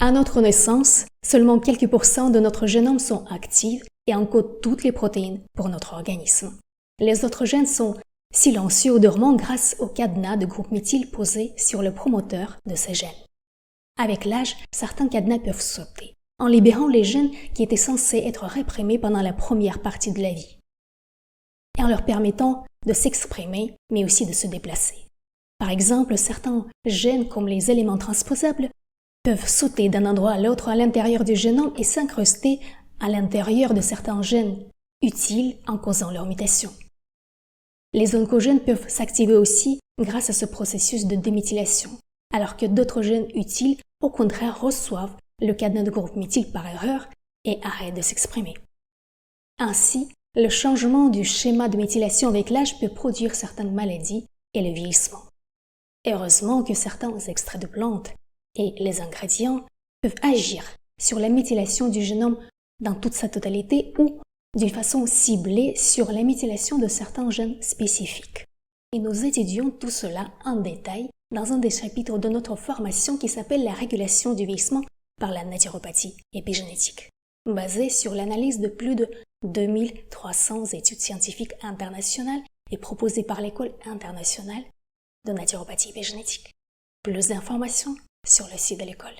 À notre naissance, seulement quelques pourcents de notre génome sont actifs et encodent toutes les protéines pour notre organisme. Les autres gènes sont silencieux ou dormants grâce au cadenas de groupe méthyle posé sur le promoteur de ces gènes. Avec l'âge, certains cadenas peuvent sauter, en libérant les gènes qui étaient censés être réprimés pendant la première partie de la vie, et en leur permettant de s'exprimer, mais aussi de se déplacer. Par exemple, certains gènes comme les éléments transposables peuvent sauter d'un endroit à l'autre à l'intérieur du génome et s'incruster à l'intérieur de certains gènes utiles en causant leur mutation. Les oncogènes peuvent s'activer aussi grâce à ce processus de déméthylation, alors que d'autres gènes utiles, au contraire, reçoivent le cadenas de groupe méthyle par erreur et arrêtent de s'exprimer. Ainsi, le changement du schéma de méthylation avec l'âge peut produire certaines maladies et le vieillissement. Heureusement que certains extraits de plantes et les ingrédients peuvent agir sur la méthylation du génome dans toute sa totalité ou d'une façon ciblée sur la méthylation de certains gènes spécifiques. Et nous étudions tout cela en détail dans un des chapitres de notre formation qui s'appelle la régulation du vieillissement par la naturopathie épigénétique, basée sur l'analyse de plus de 2300 études scientifiques internationales et proposée par l'École internationale de naturopathie épigénétique. Plus d'informations sur le site de l'école.